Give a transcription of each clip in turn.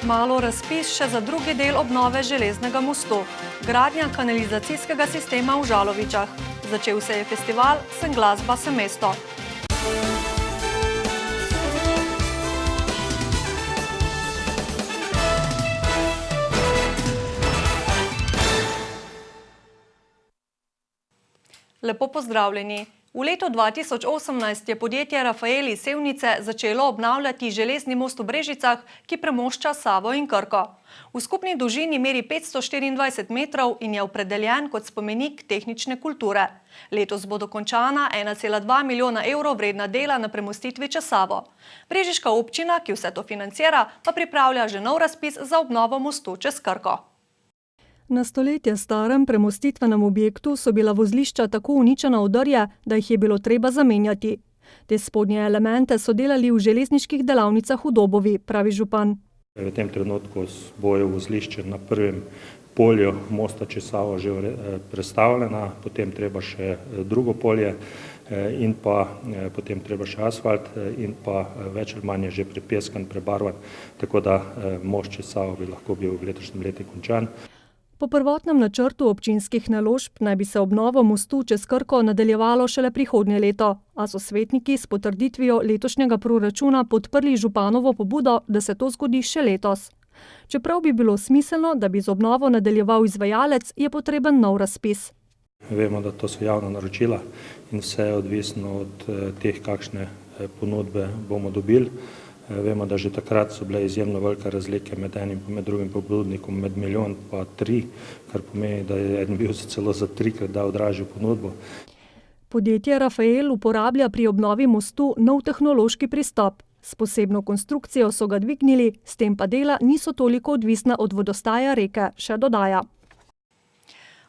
kmalu razpis še za drugi del obnove železnega mostu, gradnja kanalizacijskega sistema v Žalovičah. Začel se je festival Sem glasba, sem mesto. Lepo pozdravljeni. V letu 2018 je podjetje Rafael iz Sevnice začelo obnavljati železni most v Brežicah, ki premošča Savo in Krko. V skupni dolžini meri 524 metrov in je opredeljen kot spomenik tehnične kulture. Letos bo dokončana 1,2 milijona evrov vredna dela na premostitvi čez Savo. Brežiška občina, ki vse to financira, pa pripravlja že nov razpis za obnovo mostu čez Krko. Na stoletje starem premostitvenem objektu so bila vozlišča tako uničena od drje, da jih je bilo treba zamenjati. Te spodnje elemente so delali v železniških delavnicah v Dobovi, pravi župan. V tem trenutku bojo vozlišče na prvem polju mosta čez Savo že prestavljena, potem treba še drugo polje in pa potem treba še asfalt in pa več ali manj je že prepeskan, prebarvan, tako da most čez Savo bi lahko bil v letošnjem letu končan. Po prvotnem načrtu občinskih naložb naj bi se obnovo mostu čez Krko nadaljevalo šele prihodnje leto, a so svetniki s potrditvijo letošnjega proračuna podprli županovo pobudo, da se to zgodi še letos. Čeprav bi bilo smiselno, da bi z obnovo nadaljeval izvajalec, je potreben nov razpis. Vemo, da to so javna naročila in vse je odvisno od teh, kakšne ponudbe bomo dobili. Vemo, da že takrat so bile izjemno velike razlike med enim in med drugim pobudnikom, med 1 milijon pa 3, kar pomeni, da je eden bil celo za 3-krat dal dražjo ponudbo. Podjetje Rafael uporablja pri obnovi mostu nov tehnološki pristop. S posebno konstrukcijo so ga dvignili, s tem pa dela niso toliko odvisna od vodostaja reke, še dodaja.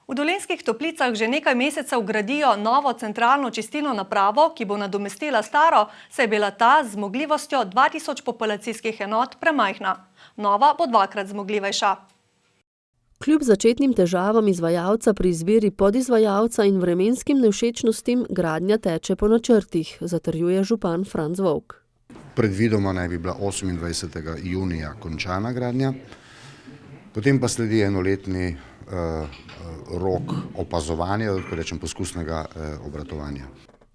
V Dolenjskih Toplicah že nekaj mesecev gradijo novo centralno čistilno napravo, ki bo nadomestila staro, saj je bila ta z zmogljivostjo 2000 populacijskih enot premajhna. Nova bo 2-krat zmogljivejša. Kljub začetnim težavam izvajalca pri izbiri podizvajalca in vremenskim nevšečnostim gradnja teče po načrtih, zatrjuje župan Franc Vovk. Predvidoma naj bi bila 28. junija končana gradnja, potem pa sledi enoletni rok opazovanja, rečem poskusnega obratovanja.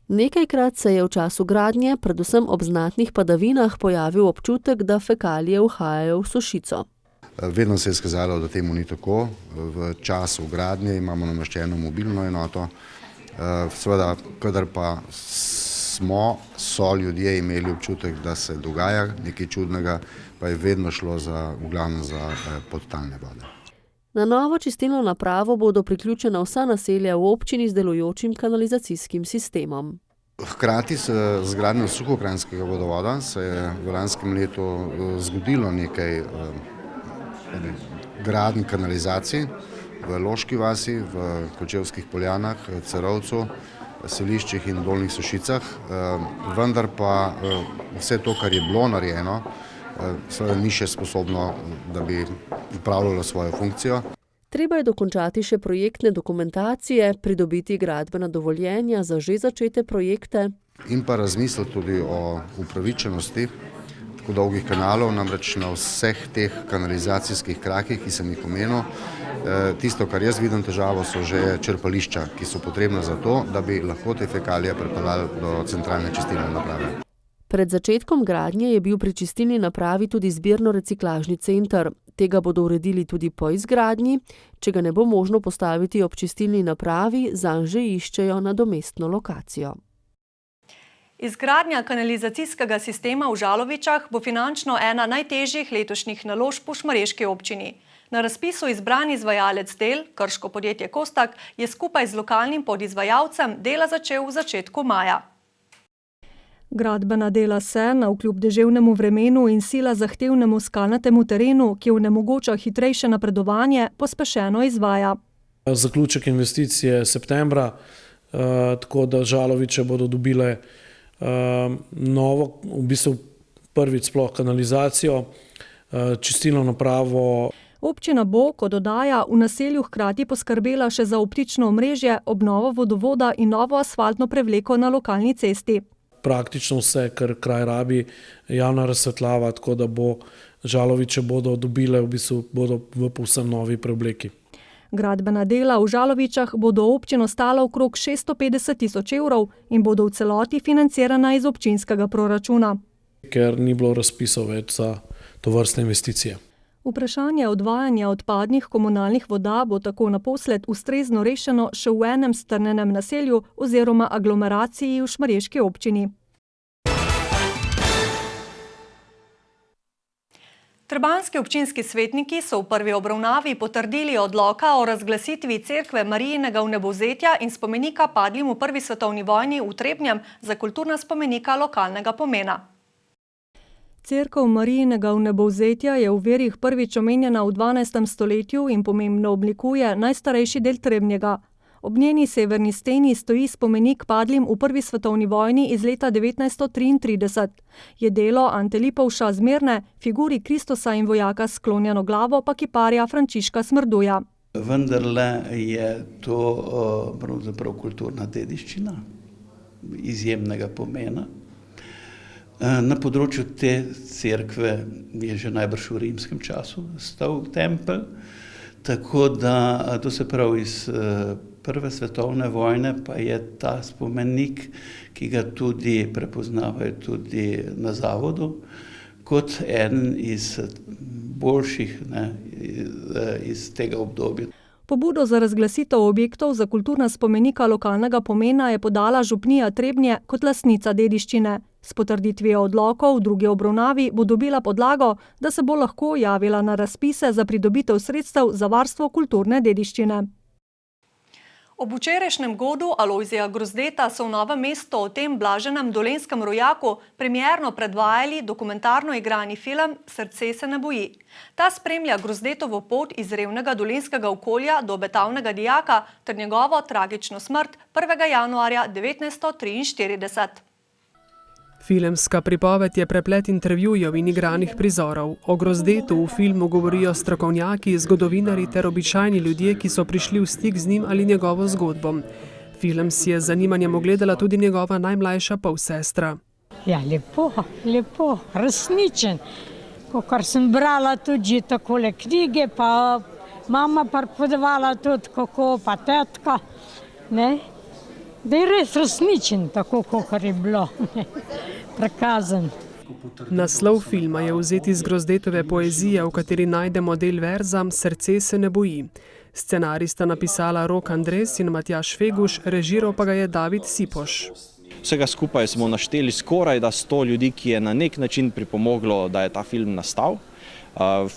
Nekajkrat se je v času gradnje, predvsem ob znatnih padavinah, pojavil občutek, da fekalije uhajajo v sušico. Vedno se je izkazalo, da temu ni tako. V času gradnje imamo nameščeno mobilno enoto. Seveda, kadar pa so ljudje imeli občutek, da se dogaja nekaj čudnega, pa je vedno šlo v glavnem za podtalne vode. Na novo čistilno napravo bodo priključena vsa naselja v občini z delujočim kanalizacijskim sistemom. Hkrati z gradnjo suhokranjskega vodovoda se je v lanskem letu zgodilo nekaj gradenj kanalizacij v Loški vasi, v Kočevskih Poljanah, Cerovcu, Seliščih in Dolnjih Sušicah, vendar pa vse to, kar je bilo narejeno, seveda ni še sposobno, da bi upravljalo svojo funkcijo. Treba je dokončati še projektne dokumentacije, pridobiti gradbena dovoljenja za že začete projekte. In pa razmisliti tudi o upravičenosti tako dolgih kanalov, namreč na vseh teh kanalizacijskih krakih, ki sem jih omenil. Tisto, kar jaz vidim težavo, so že črpališča, ki so potrebna za to, da bi lahko te fekalije pripeljali do centralne čistilne naprave. Pred začetkom gradnje je bil pri čistilni napravi tudi zbirno-reciklažni center. Tega bodo uredili tudi po izgradnji. Če ga ne bo možno postaviti ob čistilni napravi, zanj že iščejo nadomestno lokacijo. Izgradnja kanalizacijskega sistema v Žalovičah bo finančno ena najtežjih letošnjih naložb v šmarješki občini. Na razpisu izbran izvajalec del, krško podjetje Kostak, je skupaj z lokalnim podizvajalcem dela začel v začetku maja. Gradbena dela se, navkljub deževnemu vremenu in sila zahtevnemu skalnatemu terenu, ki onemogoča hitrejše napredovanje, pospešeno izvaja. Zaključek investicije septembra, tako da Žaloviče bodo dobile novo, v bistvu prvič sploh kanalizacijo, čistilno napravo. Občina bo, kot dodaja, v naselju hkrati poskrbela še za optično omrežje, obnovo vodovoda in novo asfaltno prevleko na lokalni cesti. praktično vse, kar kraj rabi, javna razsvetljava, tako da bo Žaloviče bodo dobile, v bistvu bodo v povsem novi preobleki. Gradbena dela v Žalovičah bodo občino stala okrog 650 tisoč evrov in bodo v celoti financirana iz občinskega proračuna. Ker ni bilo razpisov več za tovrstne investicije. Vprašanje odvajanja odpadnih komunalnih voda bo tako naposled ustrezno rešeno še v enem strnjenem naselju oziroma aglomeraciji v šmarješki občini. Trbanski občinski svetniki so v prvi obravnavi potrdili odloka o razglasitvi cerkve Marijinega vnebovzetja in spomenika padlim v prvi svetovni vojni v Trebnjem za kulturna spomenika lokalnega pomena. Cerkev Marijinega vnebovzetja je v verih prvič omenjena v 12. stoletju in pomembno oblikuje najstarejši del Trebnjega. Ob njeni severni steni stoji spomenik padlim v prvi svetovni vojni iz leta 1933. Je delo Ante Lipovša Zmerne, figuri Kristusa in vojaka s sklonjeno glavo pa kiparja Frančiška Smrduja. Vendarle je to pravzaprav kulturna dediščina izjemnega pomena. Na področju te cerkve je že najbrž v rimskem času stal tempelj, tako da to se pravi iz prve svetovne vojne pa je ta spomenik, ki ga tudi prepoznavajo tudi na zavodu, kot eden iz boljših iz tega obdobja. Pobudo za razglasitev objektov za kulturna spomenika lokalnega pomena je podala župnija Trebnje kot lastnica dediščine. S potrditvijo odlokov v drugi obravnavi bo dobila podlago, da se bo lahko javila na razpise za pridobitev sredstev za varstvo kulturne dediščine. Ob včerajšnjem godu Alojzija Grozdeta so v Novem mestu o tem blaženem dolenjskem rojaku premierno predvajali dokumentarno igrani film Srce se ne boji. Ta spremlja Grozdetovo pot iz revnega dolenjskega okolja do obetavnega dijaka ter njegovo tragično smrt 1. januarja 1943. Filmska pripoved je preplet intervjujev in igranih prizorov. O Grozdetu v filmu govorijo strokovnjaki, zgodovinarji ter običajni ljudje, ki so prišli v stik z njim ali njegovo zgodbo. Film si je z zanimanjem ogledala tudi njegova najmlajša polsestra. Ja, lepo, resničen. Kar sem brala tudi takole knjige, pa mama pripovedovala tudi kako, pa tetka, ne. Da je res resničen, tako kot je bilo prikazan. Naslov filma je vzet iz Grozdetove poezije, v kateri najdemo del verza Srce se ne boji. Scenarij sta napisala Rok Andres in Matjaž Feguš, režiral pa ga je David Sipoš. Vsega skupaj smo našteli skoraj da 100 ljudi, ki je na nek način pripomoglo, da je ta film nastal.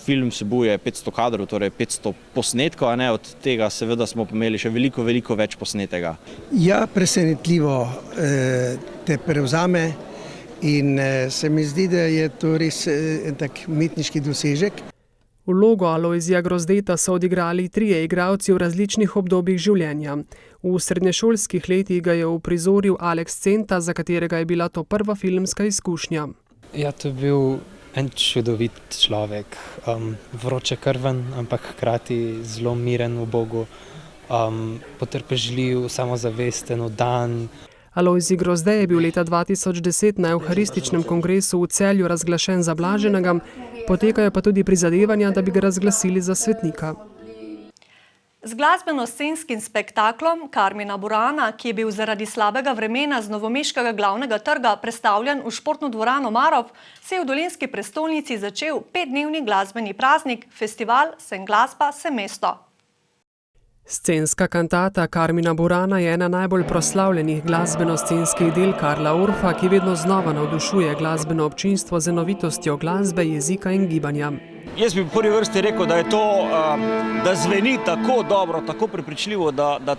Film vsebuje 500 kadrov, torej 500 posnetkov, od tega seveda smo imeli še veliko več posnetega. Ja, presenetljivo te prevzame in se mi zdi, da je to res tak umetniški dosežek. Vlogo Alojzija Grozdeta so odigrali 3 igralci v različnih obdobjih življenja. V srednješolskih letih ga je uprizoril Aleks Centa, za katerega je bila to prva filmska izkušnja. Ja, to je bil en čudovit človek, vročekrven, ampak hkrati zelo miren v Bogu, potrpežljiv, samozavesten, vdan. Alojzij Grozde je bil leta 2010 na Evharističnem kongresu v Celju razglašen za blaženega, potekajo pa tudi prizadevanja, da bi ga razglasili za svetnika. Z glasbeno-scenskim spektaklom Karmina Burana, ki je bil zaradi slabega vremena z novomeškega glavnega trga prestavljen v športno dvorano Marof, se je v dolenjski prestolnici začel 5-dnevni glasbeni praznik, festival Sem glasba, sem mesto. Scenska kantata Karmina Burana je ena najbolj proslavljenih glasbeno-scenskih del Karla Orfa, ki vedno znova navdušuje glasbeno občinstvo z enovitostjo glasbe, jezika in gibanja. Jaz bi v prvi vrsti rekel, da je to, da zveni tako dobro, tako prepričljivo, da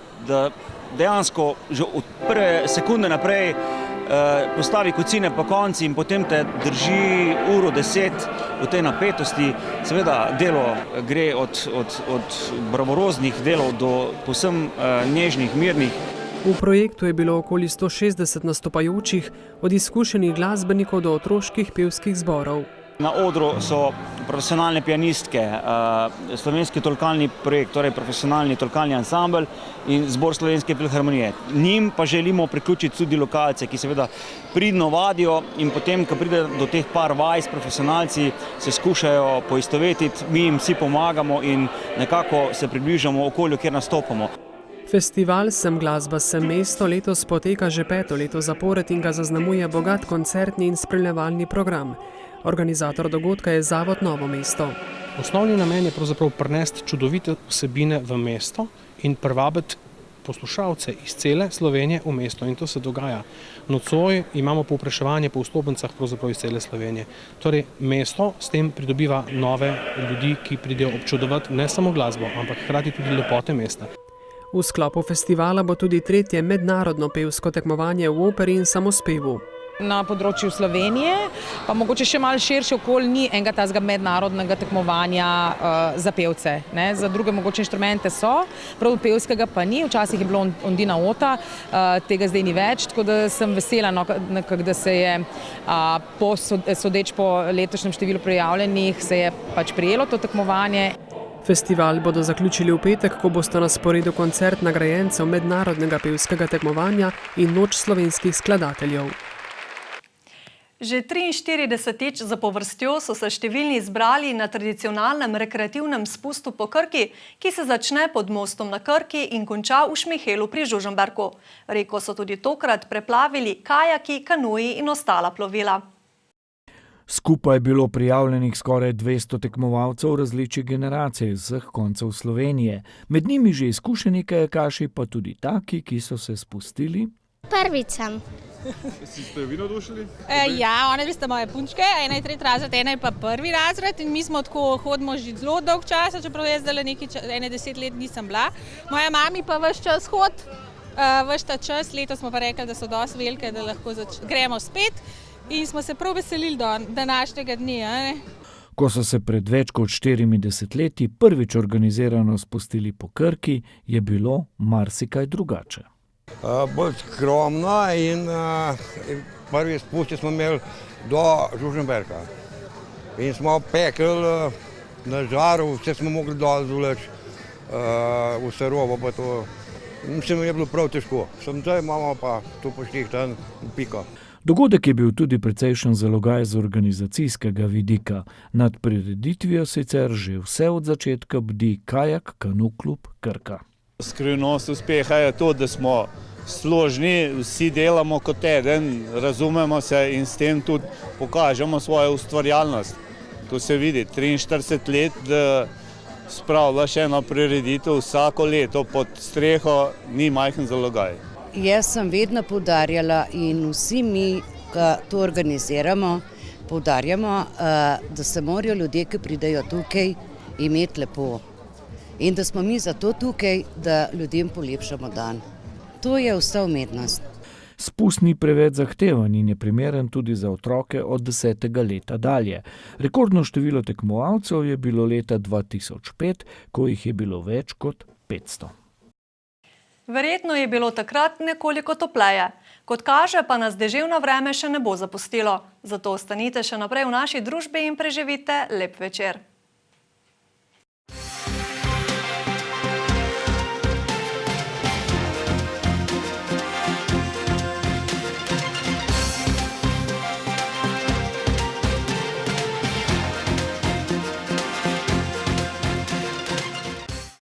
dejansko že od prve sekunde naprej postavi kocine po konci in potem te drži 1:10 v tej napetosti. Seveda delo gre od bravuroznih delov do povsem nežnih, mirnih. V projektu je bilo okoli 160 nastopajočih, od izkušenih glasbenikov do otroških pevskih zborov. Na odru so profesionalne pianistke, slovenski tolkalni projekt, torej profesionalni tolkalni ansambel in zbor Slovenske filharmonije. Njim pa želimo priključiti tudi lokalce, ki seveda pridno vadijo in potem, ko pride do teh par vaj s profesionalci, se skušajo poistovetiti, mi jim vsi pomagamo in nekako se približamo okolju, kjer nastopamo. Festival Sem glasba, sem mesto letos poteka že 5. leto zapored in ga zaznamuje bogat koncertni in spremljevalni program. Organizator dogodka je Zavod Novo mesto. Osnovni namen je pravzaprav prinesti čudovite vsebine v mesto in privabiti poslušalce iz cele Slovenije v mesto. In to se dogaja. Nocoj imamo povpraševanje po vstopnicah pravzaprav iz cele Slovenije. Torej, mesto s tem pridobiva nove ljudi, ki pridejo občudovati ne samo glasbo, ampak hkrati tudi lepote mesta. V sklopu festivala bo tudi 3. mednarodno pevsko tekmovanje v operi in samospevu. Na področju Slovenije, pa mogoče še malo širši okolj, ni enega tazga mednarodnega tekmovanja za pevce. Za druge mogoče inštrumente so, prav pevskega pa ni, včasih je bilo Ondina Ota, tega zdaj ni več, tako da sem vesela, da se je, sodeč po letošnjem številu prijavljenih, se je pač prijelo to tekmovanje. Festival bodo zaključili v petek, ko bosta na sporedu koncert nagrajencev mednarodnega pevskega tekmovanja in noč slovenskih skladateljev. Že 43. zapovrstjo so se številni zbrali na tradicionalnem rekreativnem spustu po Krki, ki se začne pod mostom na Krki in konča v Šmihelu pri Žužemberku. Reko so tudi tokrat preplavili kajaki, kanuji in ostala plovila. Skupaj je bilo prijavljenih skoraj 200 tekmovalcev različnih generacij z vseh koncev Slovenije. Med njimi že izkušeni kajakaši, pa tudi taki, ki so se spustili. Prvič sem. Ste jo vi navdušili? Ja, one sta moje punčke, ena je 3. razred, ena je pa 1. razred in mi smo tako hodimo že zelo dolg časa, čeprav jaz zdaj ene 10 let nisem bila. Moja mami pa ves čas hod, ves ta čas, letos smo pa rekli, da so dosti velike, da lahko gremo spet in smo se prav veselili do današnjega dne. Ko so se pred več kot 40 leti prvič organizirano spustili po Krki, je bilo marsikaj drugače. Bolj skromno in prvi spust smo imeli do Žužemberka. In smo pekli na žaru, vse smo mogli dol zvleči v Serovo, pa to mislim, je bilo prav težko. Zdaj imamo pa to poštihtan piko. Dogodek je bil tudi precejšen zalogaj z organizacijskega vidika. Nad prireditvijo sicer že vse od začetka bdi Kajak Kanu klub Krka. Skrivnost uspeha je to, da smo složni, vsi delamo kot eden, razumemo se in s tem tudi pokažemo svojo ustvarjalnost. To se vidi, 43 let, da spravljaš eno prireditev vsako leto pod streho, ni majhen zalogaj. Jaz sem vedno poudarjala in vsi mi, ki to organiziramo, poudarjamo, da se morajo ljudje, ki pridejo tukaj, imeti lepo. In da smo mi zato tukaj, da ljudem polepšamo dan. To je vsa umetnost. Spust ni preveč zahteven in je primeren tudi za otroke od 10. leta dalje. Rekordno število tekmovalcev je bilo leta 2005, ko jih je bilo več kot 500. Verjetno je bilo takrat nekoliko topleje. Kot kaže, pa nas deževno vreme še ne bo zapustilo. Zato ostanite še naprej v naši družbi in preživite lep večer.